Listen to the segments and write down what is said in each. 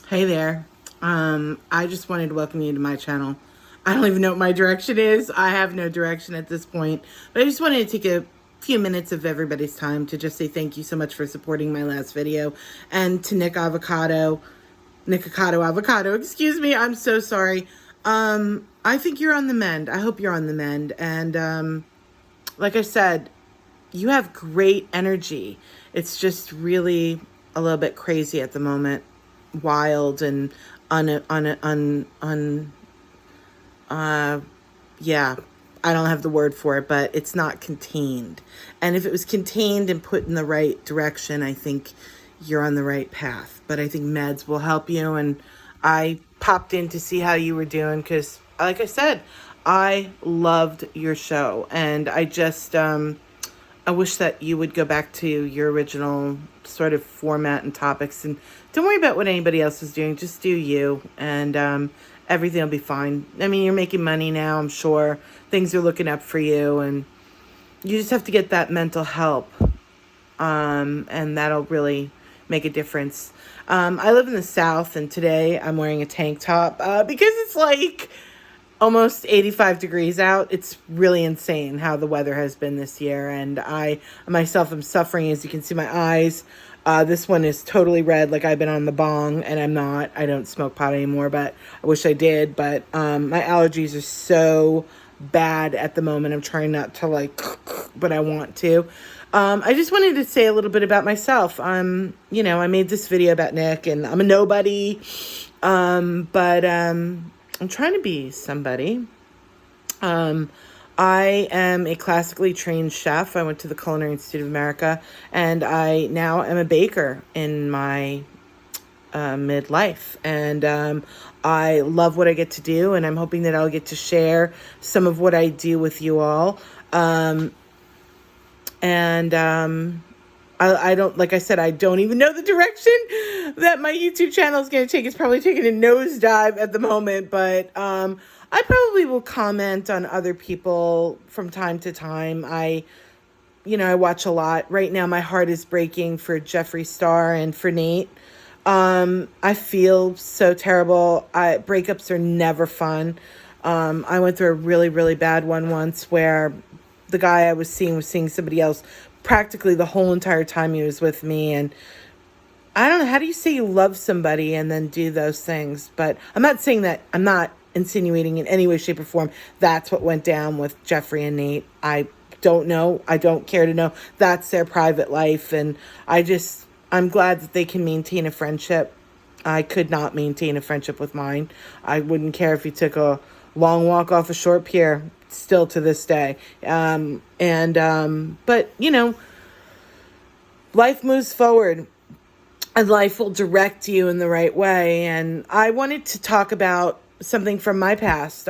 Hey there. I just wanted to welcome you to my channel. I don't even know what my direction is. I have no direction at this point. But I just wanted to take a few minutes of everybody's time to just say thank you so much for supporting my last video. And to Nick Avocado, excuse me, I'm so sorry. I think you're on the mend. I hope you're on the mend. And like I said, you have great energy. It's just really a little bit crazy at the moment, wild and yeah, I don't have the word for it, but it's not contained. And if it was contained and put in the right direction, I think you're on the right path. But I think meds will help you. And I popped in to see how you were doing because, like I said, I loved your show. And I wish that you would go back to your original sort of format and topics, and don't worry about what anybody else is doing. Just do you, and everything will be fine. I mean, you're making money now, I'm sure. Things are looking up for you, and you just have to get that mental help, and that'll really make a difference. I live in the South, and today I'm wearing a tank top because it's like almost 85 degrees out. It's really insane how the weather has been this year. And I myself am suffering. As you can see, my eyes, this one is totally red. Like I've been on the bong, and I'm not. I don't smoke pot anymore, but I wish I did. But my allergies are so bad at the moment. I'm trying not to but I want to. I just wanted to say a little bit about myself. I made this video about Nick, and I'm a nobody. But I'm trying to be somebody. I am a classically trained chef. I went to the Culinary Institute of America, and I now am a baker in my midlife. And I love what I get to do, and I'm hoping that I'll get to share some of what I do with you all. I don't, like I said, I don't even know the direction that my YouTube channel is going to take. It's probably taking a nosedive at the moment, but I probably will comment on other people from time to time. I watch a lot. Right now, my heart is breaking for Jeffree Star and for Nate. I feel so terrible. Breakups are never fun. I went through a really, really bad one once where the guy I was seeing somebody else practically the whole entire time he was with me. And I don't know, how do you say you love somebody and then do those things? But I'm not saying that, I'm not insinuating in any way, shape, or form that's what went down with Jeffree and Nate. I don't know. I don't care to know. That's their private life. And I'm glad that they can maintain a friendship. I could not maintain a friendship with mine. I wouldn't care if he took a long walk off a short pier, still to this day. But life moves forward, and life will direct you in the right way. And I wanted to talk about something from my past,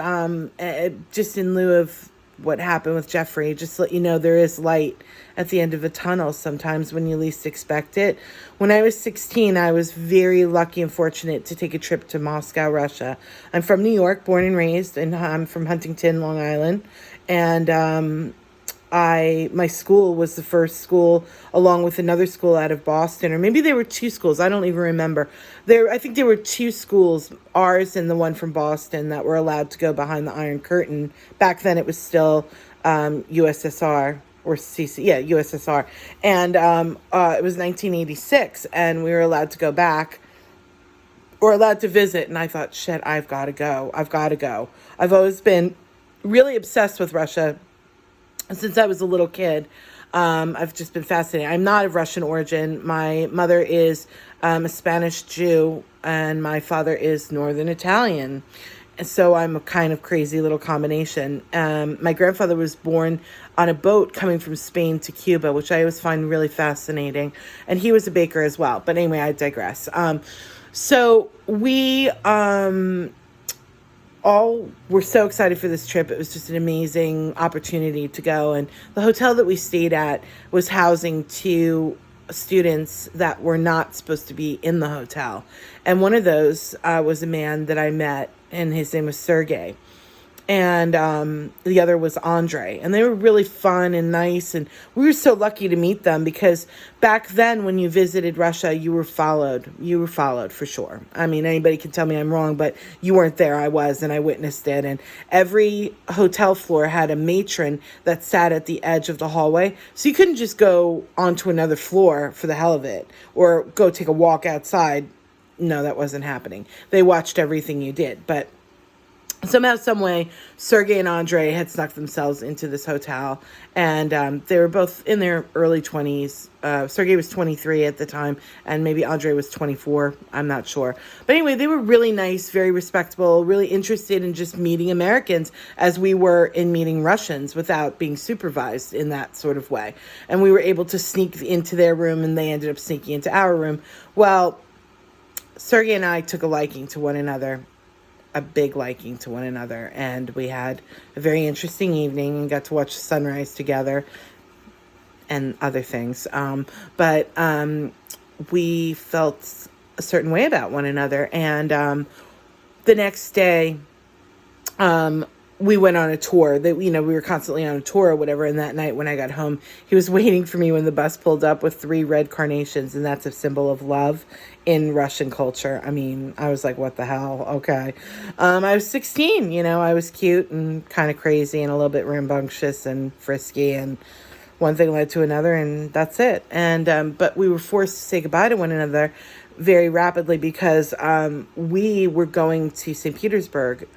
just in lieu of what happened with Jeffree. Just to let you know, there is light at the end of a tunnel sometimes when you least expect it. When I was 16, I was very lucky and fortunate to take a trip to Moscow, Russia. I'm from New York, born and raised, and I'm from Huntington, Long Island. And my school was the first school, along with another school out of Boston, or maybe there were two schools. I don't even remember. I think there were two schools, ours and the one from Boston, that were allowed to go behind the Iron Curtain. Back then, it was still USSR or CC, yeah, USSR, and it was 1986, and we were allowed to go back, or allowed to visit. And I thought, shit, I've got to go. I've always been really obsessed with Russia since I was a little kid. I've just been fascinated. I'm not of Russian origin. My mother is a Spanish Jew, and my father is Northern Italian. And so I'm a kind of crazy little combination. My grandfather was born on a boat coming from Spain to Cuba, which I always find really fascinating. And he was a baker as well. But anyway, I digress. So we all were so excited for this trip. It was just an amazing opportunity to go. And the hotel that we stayed at was housing two students that were not supposed to be in the hotel. And one of those was a man that I met, and his name was Sergey. and the other was Andre. And they were really fun and nice, and we were so lucky to meet them, because back then when you visited Russia, you were followed. You were followed for sure. I mean, anybody can tell me I'm wrong, but you weren't there. I was, and I witnessed it. And every hotel floor had a matron that sat at the edge of the hallway, so you couldn't just go onto another floor for the hell of it, or go take a walk outside. No, that wasn't happening. They watched everything you did. But somehow, some way, Sergey and Andre had snuck themselves into this hotel, and they were both in their early 20s. Sergey was 23 at the time, and maybe Andre was 24. I'm not sure. But anyway, they were really nice, very respectable, really interested in just meeting Americans, as we were in meeting Russians, without being supervised in that sort of way. And we were able to sneak into their room, and they ended up sneaking into our room. Well, Sergey and I took a liking to one another, a big liking to one another, and we had a very interesting evening and got to watch the sunrise together and other things. But we felt a certain way about one another, and the next day, we went on a tour. That we were constantly on a tour or whatever. And that night when I got home, he was waiting for me when the bus pulled up with 3 red carnations, and that's a symbol of love in Russian culture. I mean, I was like, what the hell? Okay. I was 16, I was cute and kind of crazy and a little bit rambunctious and frisky, and one thing led to another, and that's it. And but we were forced to say goodbye to one another very rapidly, because we were going to St. Petersburg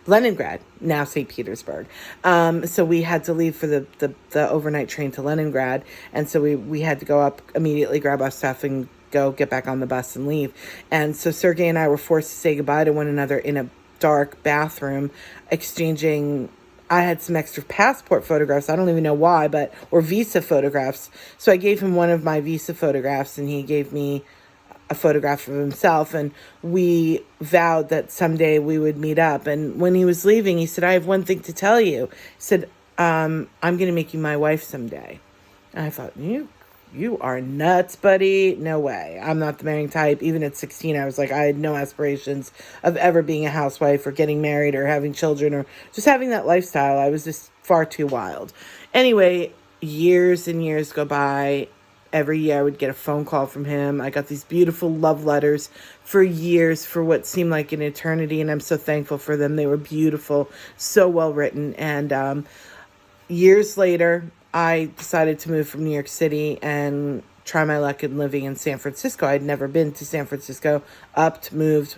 Leningrad, now St. Petersburg. So we had to leave for the overnight train to Leningrad. And so we had to go up immediately, grab our stuff, and go get back on the bus and leave. And so Sergey and I were forced to say goodbye to one another in a dark bathroom, exchanging. I had some extra passport photographs. I don't even know why, or visa photographs. So I gave him one of my visa photographs, and he gave me a photograph of himself, and we vowed that someday we would meet up. And when he was leaving, he said, I have one thing to tell you. He said, I'm going to make you my wife someday. And I thought, you are nuts, buddy. No way. I'm not the marrying type. Even at 16, I was like, I had no aspirations of ever being a housewife or getting married or having children or just having that lifestyle. I was just far too wild. Anyway, years and years go by. Every year I would get a phone call from him. I got these beautiful love letters for years, for what seemed like an eternity, and I'm so thankful for them. They were beautiful, so well written. And years later, I decided to move from New York City and try my luck in living in San Francisco. I'd never been to San Francisco. Moved,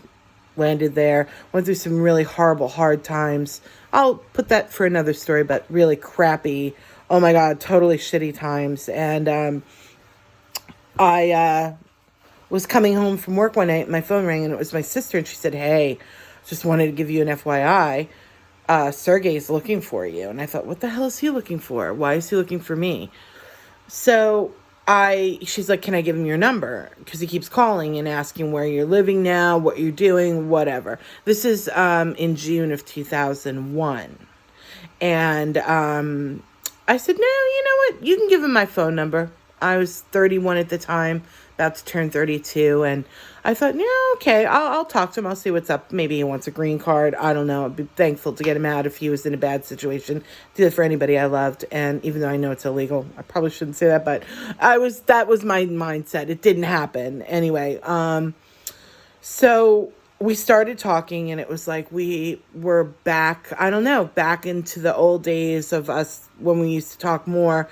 landed there, went through some really horrible, hard times. I'll put that for another story, but really crappy, oh my God, totally shitty times. And I was coming home from work one night, my phone rang, and it was my sister, and she said, hey, just wanted to give you an FYI. Sergey's looking for you. And I thought, what the hell is he looking for? Why is he looking for me? So she's like, can I give him your number? Because he keeps calling and asking where you're living now, what you're doing, whatever. This is in June of 2001. And I said, no, you know what? You can give him my phone number. I was 31 at the time, about to turn 32, and I thought, yeah, okay, I'll talk to him. I'll see what's up. Maybe he wants a green card. I don't know. I'd be thankful to get him out if he was in a bad situation. Did it for anybody I loved, and even though I know it's illegal, I probably shouldn't say that, but that was my mindset. It didn't happen. Anyway, so we started talking, and it was like we were back, I don't know, back into the old days of us when we used to talk more.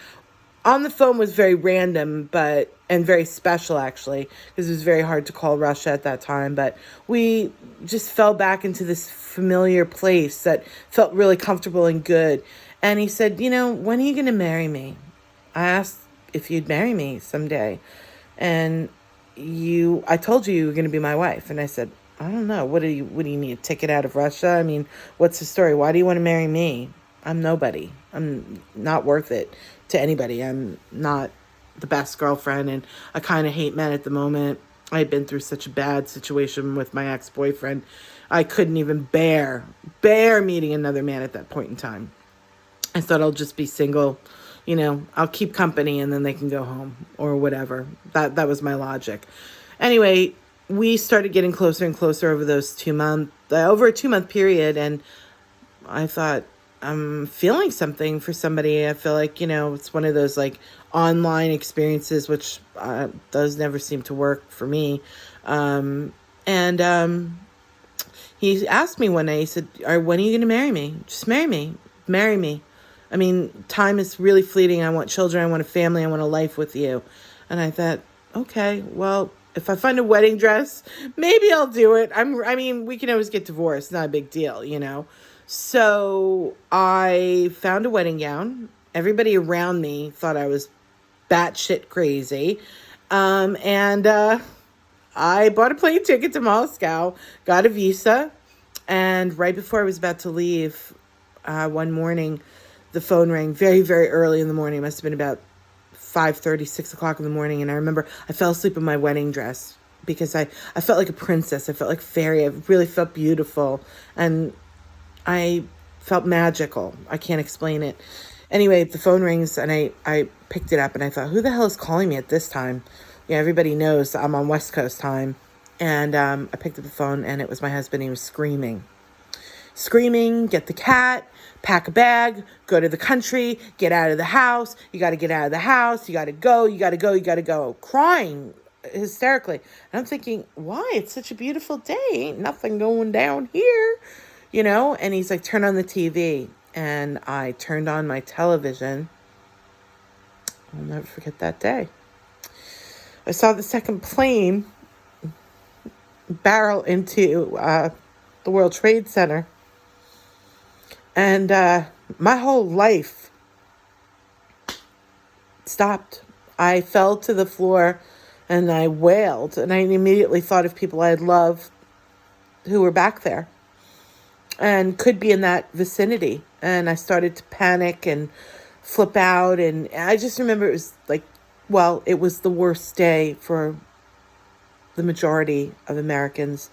On the phone was very random, and very special, actually, because it was very hard to call Russia at that time. But we just fell back into this familiar place that felt really comfortable and good. And he said, when are you going to marry me? I asked if you'd marry me someday. And I told you were going to be my wife. And I said, I don't know. What do you need, a ticket out of Russia? I mean, what's the story? Why do you want to marry me? I'm nobody. I'm not worth it to anybody. I'm not the best girlfriend, and I kind of hate men at the moment. I had been through such a bad situation with my ex-boyfriend. I couldn't even bear meeting another man at that point in time. I thought I'll just be single. I'll keep company and then they can go home or whatever. That was my logic. Anyway, we started getting closer and closer over those 2 months. over a 2-month period. And I thought, I'm feeling something for somebody. I feel like, it's one of those like online experiences, which does never seem to work for me. And he asked me one day, he said, when are you going to marry me? Just marry me. Marry me. I mean, time is really fleeting. I want children. I want a family. I want a life with you. And I thought, okay, well, if I find a wedding dress, maybe I'll do it. I mean, we can always get divorced. Not a big deal. So I found a wedding gown. Everybody around me thought I was batshit crazy. And I bought a plane ticket to Moscow, got a visa, and right before I was about to leave, one morning, the phone rang very, very early in the morning. It must have been about 5:30, 6 o'clock in the morning. And I remember I fell asleep in my wedding dress because I felt like a princess. I felt like fairy. I really felt beautiful. And I felt magical. I can't explain it. Anyway, the phone rings and I picked it up and I thought, who the hell is calling me at this time? Yeah, everybody knows I'm on West Coast time. And I picked up the phone and it was my husband. He was screaming, get the cat, pack a bag, go to the country, get out of the house. You got to get out of the house. You got to go, crying hysterically. And I'm thinking, why? It's such a beautiful day. Ain't nothing going down here, And he's like, turn on the TV. And I turned on my television. I'll never forget that day. I saw the second plane barrel into the World Trade Center. And my whole life stopped. I fell to the floor and I wailed. And I immediately thought of people I had loved who were back there and could be in that vicinity. And I started to panic and flip out. And I just remember it was like, well, it was the worst day for the majority of Americans.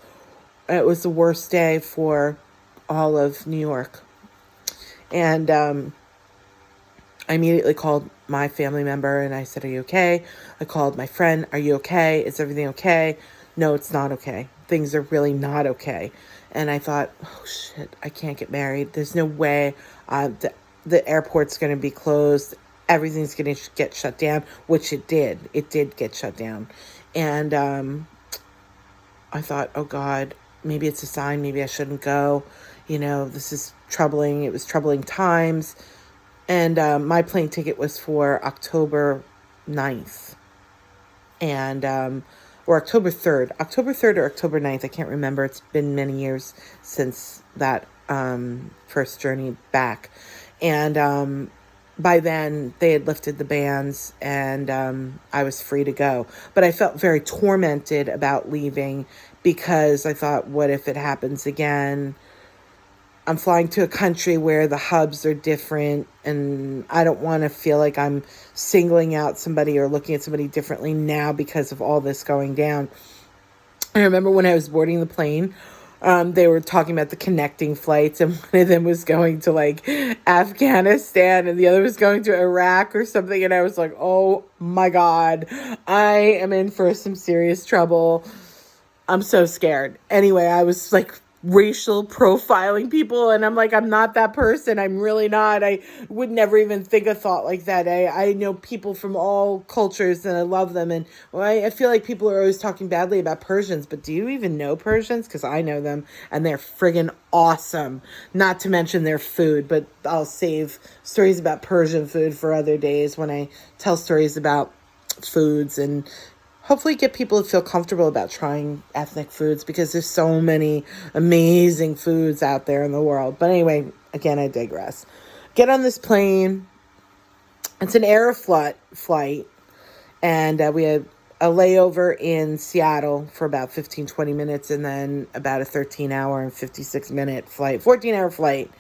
It was the worst day for all of New York. And I immediately called my family member and I said, are you okay? I called my friend, are you okay? Is everything okay? No, it's not okay. Things are really not okay. And I thought, oh shit, I can't get married. There's no way. The airport's going to be closed. Everything's going to get shut down, which it did. It did get shut down. And I thought, oh God, maybe it's a sign. Maybe I shouldn't go. This is troubling. It was troubling times. And my plane ticket was for October 9th. And, or October 3rd. October 3rd or October 9th. I can't remember. It's been many years since that first journey back. And by then, they had lifted the bans and I was free to go. But I felt very tormented about leaving because I thought, what if it happens again? I'm flying to a country where the hubs are different and I don't want to feel like I'm singling out somebody or looking at somebody differently now because of all this going down. I remember when I was boarding the plane, they were talking about the connecting flights and one of them was going to like Afghanistan and the other was going to Iraq or something. And I was like, oh my God, I am in for some serious trouble. I'm so scared. Anyway, I was like racial profiling people and I'm like, I'm not that person. I'm really not. I would never even think a thought like that. I know people from all cultures and I love them. And I feel like people are always talking badly about Persians, but do you even know Persians? Because I know them and they're friggin' awesome. Not to mention their food, but I'll save stories about Persian food for other days when I tell stories about foods and hopefully get people to feel comfortable about trying ethnic foods because there's so many amazing foods out there in the world. But anyway, again, I digress. Get on this plane. It's an Aeroflot flight. And we had a layover in Seattle for about 15, 20 minutes. And then about a 13-hour and 56-minute flight, 14-hour flight.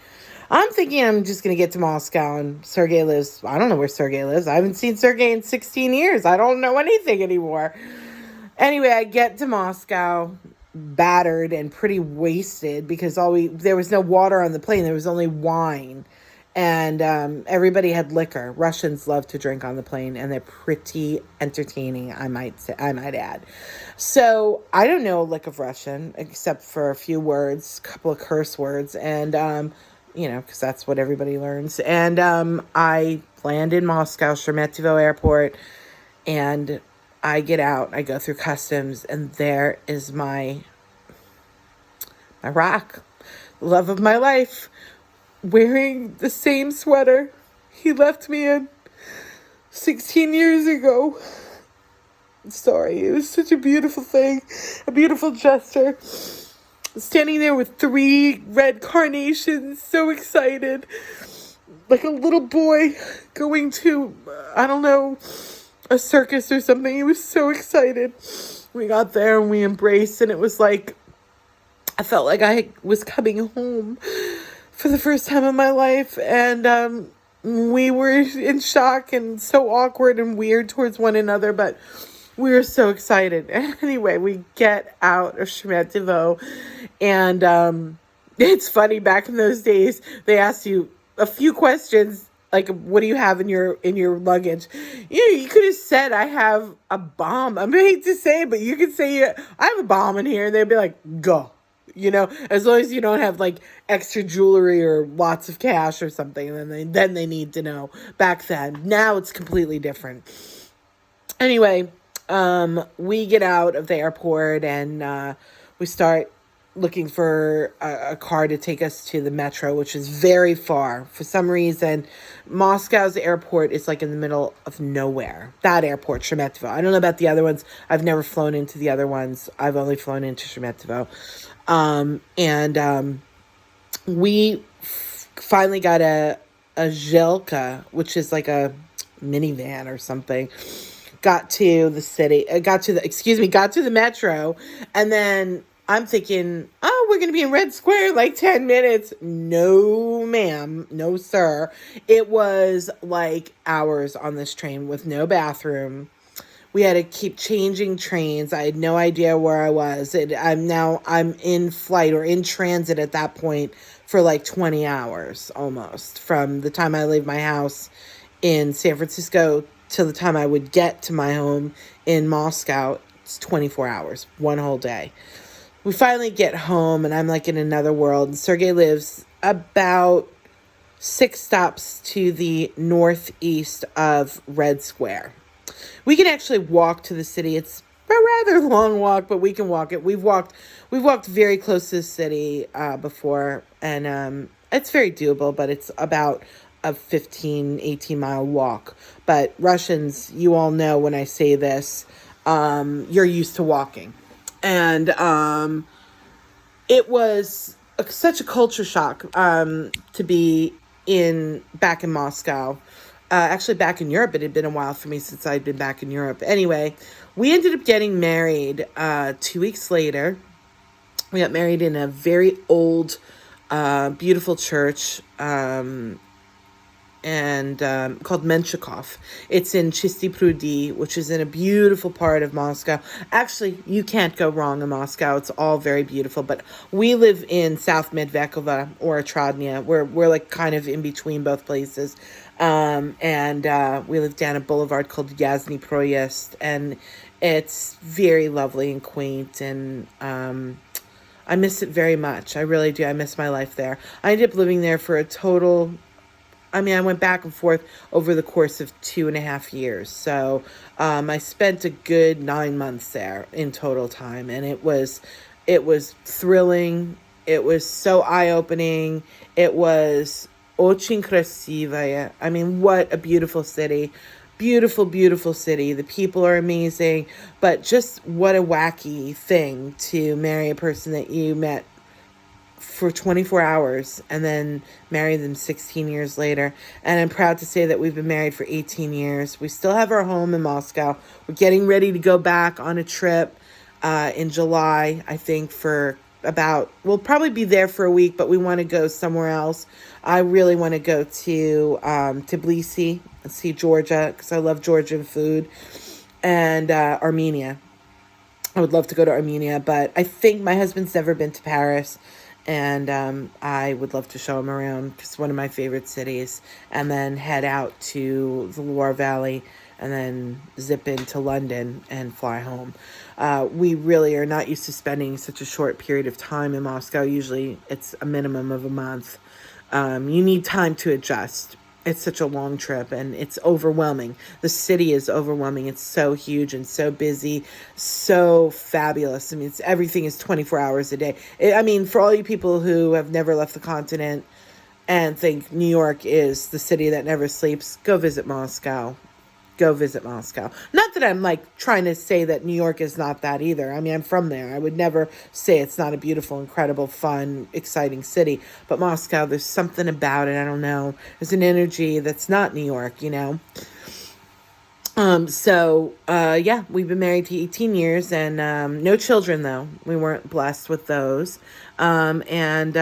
I'm thinking I'm just going to get to Moscow and Sergey lives. I don't know where Sergey lives. I haven't seen Sergey in 16 years. I don't know anything anymore. Anyway, I get to Moscow battered and pretty wasted because there was no water on the plane. There was only wine. And everybody had liquor. Russians love to drink on the plane, and they're pretty entertaining, I might say, I might add. So I don't know a lick of Russian except for a few words, a couple of curse words, and because that's what everybody learns. And I land in Moscow, Sheremetyevo Airport, and I get out. I go through customs, and there is my rock, love of my life, wearing the same sweater he left me in 16 years ago. Sorry, it was such a beautiful thing, a beautiful gesture. Standing there with 3 red carnations, so excited, like a little boy going to, I don't know, a circus or something. He was so excited. We got there and we embraced, and it was like, I felt like I was coming home for the first time in my life, and we were in shock and so awkward and weird towards one another, but we were so excited. Anyway, we get out of Sheremetyevo, and it's funny, back in those days, they asked you a few questions, like, what do you have in your luggage? You could have said, I have a bomb. I hate to say it, but you could say, I have a bomb in here, and they'd be like, go. As long as you don't have like extra jewelry or lots of cash or something, then they need to know. Back then, now it's completely different. Anyway, we get out of the airport, and we start looking for a car to take us to the metro, which is very far. For some reason, Moscow's airport is like in the middle of nowhere. That airport, Sheremetyevo. I don't know about the other ones. I've never flown into the other ones. I've only flown into Sheremetyevo. We finally got a Zhelka, which is like a minivan or something. Got to the metro, and then I'm thinking, oh, we're going to be in Red Square like 10 minutes. No, ma'am. No, sir. It was like hours on this train with no bathroom. We had to keep changing trains. I had no idea where I was. I'm in flight or in transit at that point for like 20 hours almost. From the time I leave my house in San Francisco till the time I would get to my home in Moscow, it's 24 hours, one whole day. We finally get home, and I'm like in another world. And Sergey lives about 6 stops to the northeast of Red Square. We can actually walk to the city. It's a rather long walk, but we can walk it. We've walked very close to the city before, and it's very doable, but it's about a 15, 18-mile walk. But Russians, you all know when I say this, you're used to walking. And it was such a culture shock to be back in Moscow. Actually, back in Europe. It had been a while for me since I'd been back in Europe. Anyway, we ended up getting married 2 weeks later. We got married in a very old, beautiful church called Menshikov. It's in Chisty Prudy, which is in a beautiful part of Moscow. Actually, you can't go wrong in Moscow. It's all very beautiful. But we live in South Medvedkovo or Otradnya. We're like kind of in between both places. We live down a boulevard called Yasny Proyezd, and it's very lovely and quaint, and I miss it very much. I really do. I miss my life there. I ended up living there for a total, I went back and forth over the course of 2.5 years. So I spent a good 9 months there in total time, and it was thrilling. It was so eye-opening. It was очень красивая. What a beautiful city. Beautiful, beautiful city. The people are amazing. But just what a wacky thing to marry a person that you met for 24 hours and then marry them 16 years later. And I'm proud to say that we've been married for 18 years. We still have our home in Moscow. We're getting ready to go back on a trip in July, I think, we'll probably be there for a week, but we want to go somewhere else. I really want to go to Tbilisi and see Georgia, because I love Georgian food, and Armenia. I would love to go to Armenia, but I think my husband's never been to Paris, And I would love to show them around because it's one of my favorite cities. And then head out to the Loire Valley and then zip into London and fly home. We really are not used to spending such a short period of time in Moscow. Usually it's a minimum of a month. You need time to adjust. It's such a long trip and it's overwhelming. The city is overwhelming. It's so huge and so busy, so fabulous. I mean, everything is 24 hours a day. For all you people who have never left the continent and think New York is the city that never sleeps, go visit Moscow. Go visit Moscow. Not that I'm like trying to say that New York is not that either. I mean, I'm from there. I would never say it's not a beautiful, incredible, fun, exciting city. But Moscow, there's something about it. I don't know. There's an energy that's not New York, you know. Yeah, we've been married to 18 years and no children, though. We weren't blessed with those. That's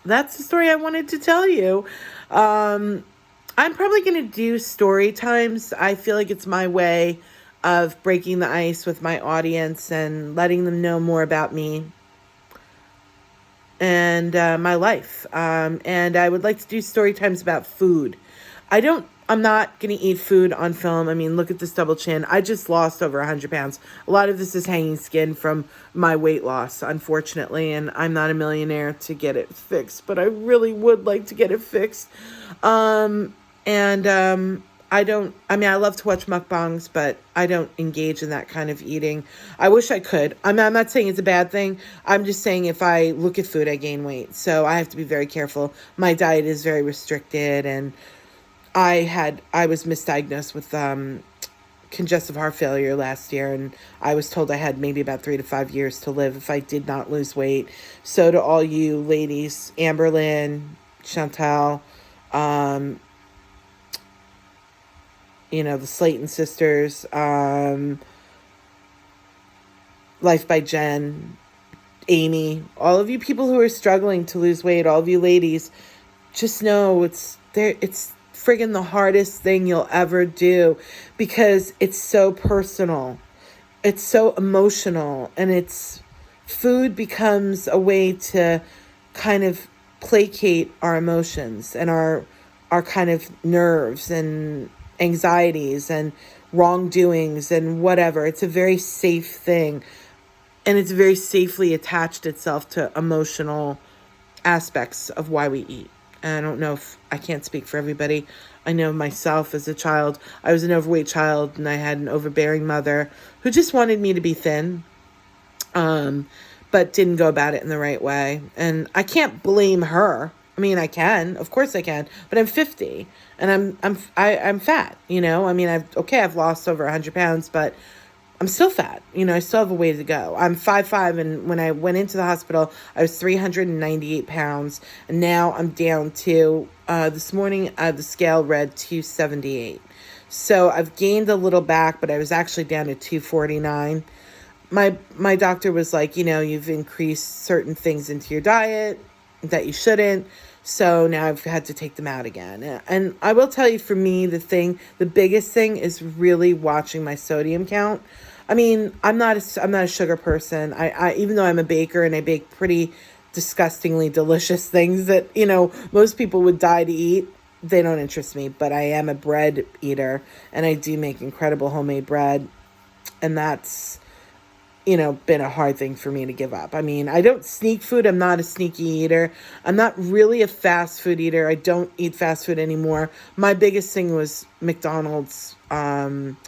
the story I wanted to tell you. I'm probably going to do story times. I feel like it's my way of breaking the ice with my audience and letting them know more about me and my life. And I would like to do story times about food. I'm not going to eat food on film. I mean, look at this double chin. I just lost over 100 pounds. A lot of this is hanging skin from my weight loss, unfortunately. And I'm not a millionaire to get it fixed, but I really would like to get it fixed. I love to watch mukbangs, but I don't engage in that kind of eating. I wish I could. I'm not saying it's a bad thing. I'm just saying if I look at food, I gain weight. So I have to be very careful. My diet is very restricted, and I was misdiagnosed with congestive heart failure last year, and I was told I had maybe about 3 to 5 years to live if I did not lose weight. So to all you ladies, Amberlynn, Chantal, the Slayton sisters, Life by Jen, Amy, all of you people who are struggling to lose weight, all of you ladies, just know it's friggin' the hardest thing you'll ever do because it's so personal. It's so emotional, and food becomes a way to kind of placate our emotions and our kind of nerves and anxieties and wrongdoings and whatever. It's a very safe thing, and it's very safely attached itself to emotional aspects of why we eat. And I don't know if I can't speak for everybody. I know myself as a child, I was an overweight child and I had an overbearing mother who just wanted me to be thin, but didn't go about it in the right way. And I can't blame her. I mean, I can, of course I can, but I'm 50 and I'm fat, you know. I mean, I've lost over 100 pounds, but I'm still fat. You know, I still have a way to go. I'm 5'5", and when I went into the hospital, I was 398 pounds, and now I'm down to, this morning, the scale read 278. So I've gained a little back, but I was actually down to 249. My doctor was like, you've increased certain things into your diet that you shouldn't. So now I've had to take them out again. And I will tell you, for me, the biggest thing is really watching my sodium count. I mean, I'm not a sugar person. I even though I'm a baker and I bake pretty disgustingly delicious things that, most people would die to eat, they don't interest me. But I am a bread eater, and I do make incredible homemade bread. And that's, been a hard thing for me to give up. I mean, I don't sneak food. I'm not a sneaky eater. I'm not really a fast food eater. I don't eat fast food anymore. My biggest thing was McDonald's bacon,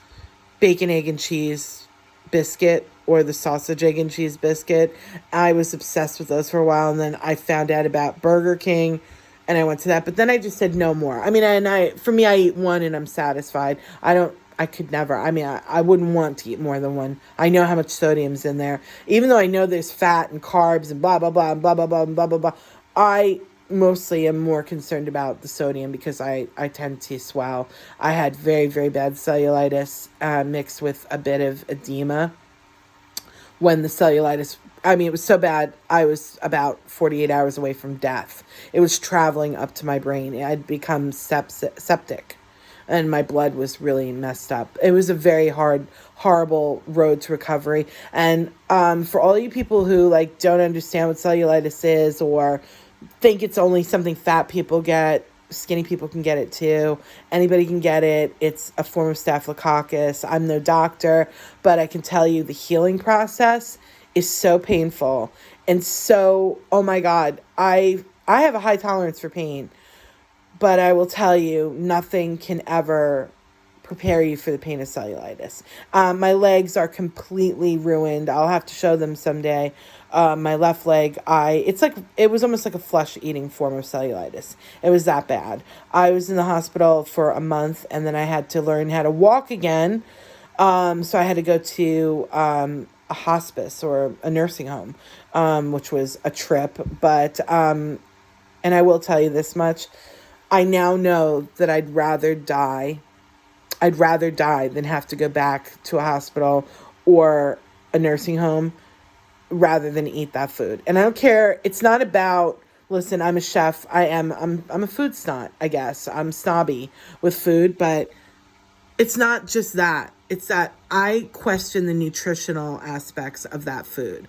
egg, and cheese biscuit, or the sausage, egg, and cheese biscuit. I was obsessed with those for a while, and then I found out about Burger King, and I went to that. But then I just said no more. I mean, for me, I eat one, and I'm satisfied. I could never. I mean, I wouldn't want to eat more than one. I know how much sodium's in there. Even though I know there's fat and carbs and blah, blah, blah, and blah, blah, blah, and blah, blah, blah. I mostly am more concerned about the sodium because I tend to swell. I had very, very bad cellulitis mixed with a bit of edema. When the cellulitis, it was so bad, I was about 48 hours away from death. It was traveling up to my brain. I'd become septic. and my blood was really messed up. It was a very horrible road to recovery. And for all you people who like don't understand what cellulitis is or think it's only something fat people get, skinny people can get it too. Anybody can get it. It's a form of staphylococcus. I'm no doctor, but I can tell you the healing process is so painful. And so, oh my God, I have a high tolerance for pain, but I will tell you, nothing can ever prepare you for the pain of cellulitis. My legs are completely ruined. I'll have to show them someday. My left leg, it was almost like a flesh-eating form of cellulitis. It was that bad. I was in the hospital for a month, and then I had to learn how to walk again. So I had to go to a hospice or a nursing home, which was a trip. But, and I will tell you this much, I now know that I'd rather die than have to go back to a hospital or a nursing home rather than eat that food. And I don't care. It's not about, listen, I'm a chef. I'm a food snot, I guess. I'm snobby with food, but it's not just that. It's that I question the nutritional aspects of that food.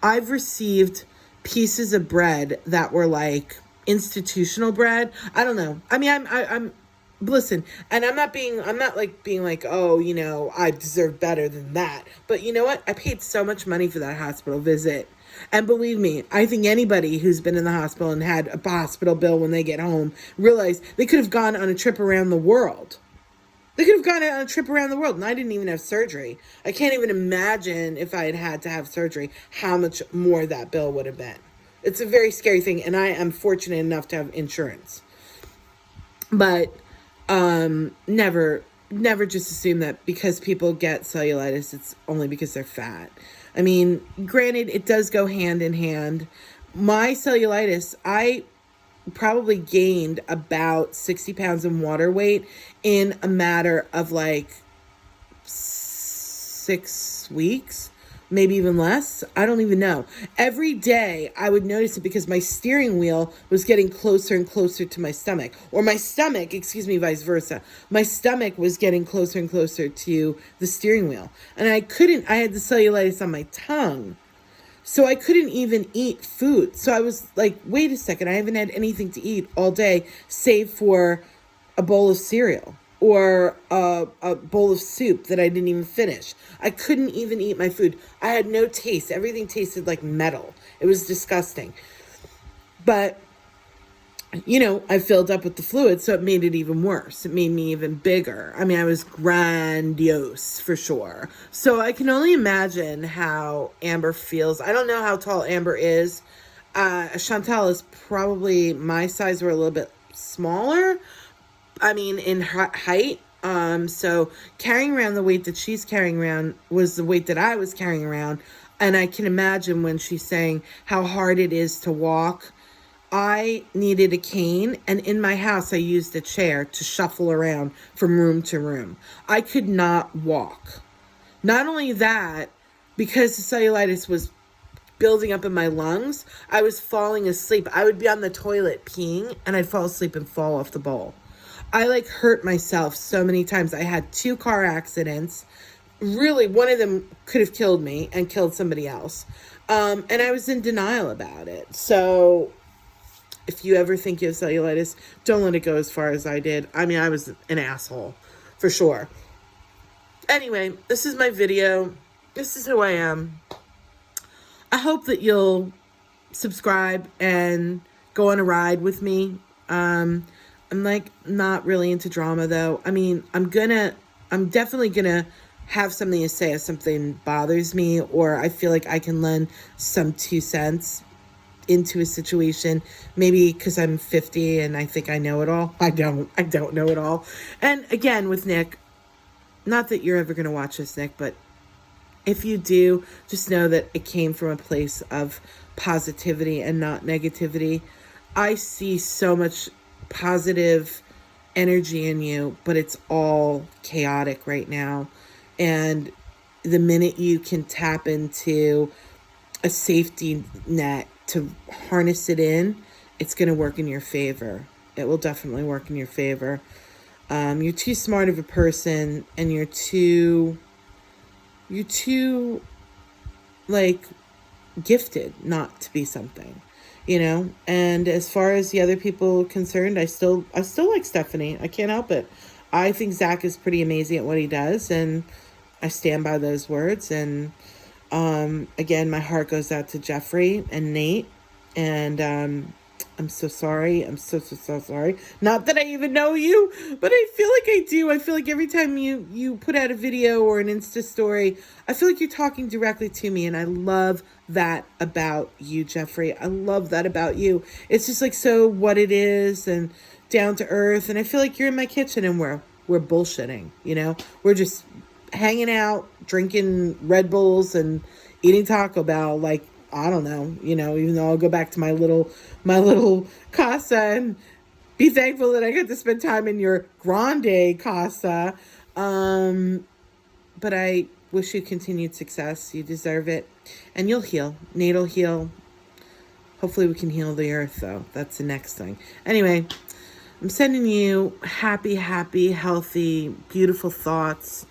I've received pieces of bread that were like institutional bread. I don't know. I mean, I'm listen, and I'm not being like, oh, you know, I deserve better than that. But you know what? I paid so much money for that hospital visit. And believe me, I think anybody who's been in the hospital and had a hospital bill when they get home realize they could have gone on a trip around the world. They could have gone on a trip around the world, and I didn't even have surgery. I can't even imagine if I had had to have surgery, how much more that bill would have been. It's a very scary thing, and I am fortunate enough to have insurance. But never just assume that because people get cellulitis, it's only because they're fat. I mean, granted, it does go hand in hand. My cellulitis, I probably gained about 60 pounds in water weight in a matter of like 6 weeks, maybe even less. I don't even know. Every day I would notice it because my steering wheel was getting closer and closer to my stomach, or my stomach, vice versa. My stomach was getting closer and closer to the steering wheel. And I had the cellulitis on my tongue. So I couldn't even eat food. So I was like, wait a second, I haven't had anything to eat all day, save for a bowl of cereal or a bowl of soup that I didn't even finish. I couldn't even eat my food. I had no taste. Everything tasted like metal. It was disgusting. But, you know, I filled up with the fluid, so it made it even worse. It made me even bigger. I mean, I was grandiose for sure. So I can only imagine how Amber feels. I don't know how tall Amber is. Chantal is probably my size or a little bit smaller. I mean, in height. So carrying around the weight that she's carrying around was the weight that I was carrying around. And I can imagine when she's saying how hard it is to walk. I needed a cane, and in my house I used a chair to shuffle around from room to room. I could not walk. Not only that, because the cellulitis was building up in my lungs, I was falling asleep. I would be on the toilet peeing, and I'd fall asleep and fall off the bowl. I hurt myself so many times. I had 2 car accidents. Really, one of them could have killed me and killed somebody else. And I was in denial about it. So if you ever think you have cellulitis, don't let it go as far as I did. I mean, I was an asshole, for sure. Anyway, this is my video. This is who I am. I hope that you'll subscribe and go on a ride with me. I'm not really into drama though. I mean, I'm definitely gonna have something to say if something bothers me, or I feel like I can lend some 2 cents into a situation, maybe because I'm 50 and I think I know it all. I don't know it all. And again, with Nick, not that you're ever going to watch this, Nick, but if you do, just know that it came from a place of positivity and not negativity. I see so much positive energy in you, but it's all chaotic right now. And the minute you can tap into a safety net to harness it in, it's going to work in your favor. It will definitely work in your favor. You're too smart of a person, and you're too like gifted not to be something, And as far as the other people concerned, I still like Stephanie. I can't help it. I think Zach is pretty amazing at what he does, and I stand by those words. And again, my heart goes out to Jeffrey and Nate, and I'm so sorry. I'm so sorry. Not that I even know you, but I feel like I do. I feel like every time you put out a video or an Insta story, I feel like you're talking directly to me. And I love that about you, Jeffrey. I love that about you. It's just like so what it is and down to earth. And I feel like you're in my kitchen and we're bullshitting, We're just hanging out, drinking Red Bulls and eating Taco Bell, like, I don't know, even though I'll go back to my little casa and be thankful that I get to spend time in your grande casa. But I wish you continued success. You deserve it. And you'll heal. Nate will heal. Hopefully we can heal the earth, though. That's the next thing. Anyway, I'm sending you happy, healthy, beautiful thoughts.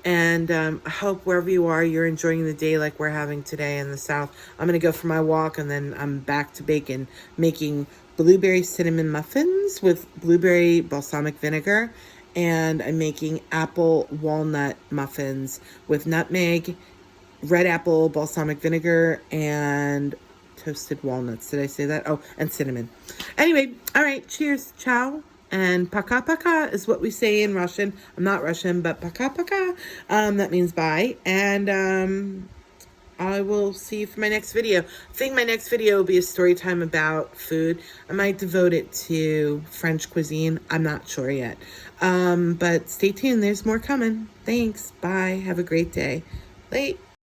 And I hope wherever you are, you're enjoying the day like we're having today in the South. I'm going to go for my walk, and then I'm back to bacon, making blueberry cinnamon muffins with blueberry balsamic vinegar. And I'm making apple walnut muffins with nutmeg, red apple balsamic vinegar, and toasted walnuts. Did I say that? Oh, and cinnamon. Anyway, all right, cheers. Ciao. And paka paka is what we say in Russian. I'm not Russian, but paka paka. That means bye. And I will see you for my next video. I think my next video will be a story time about food. I might devote it to French cuisine. I'm not sure yet. But stay tuned. There's more coming. Thanks. Bye. Have a great day. Late.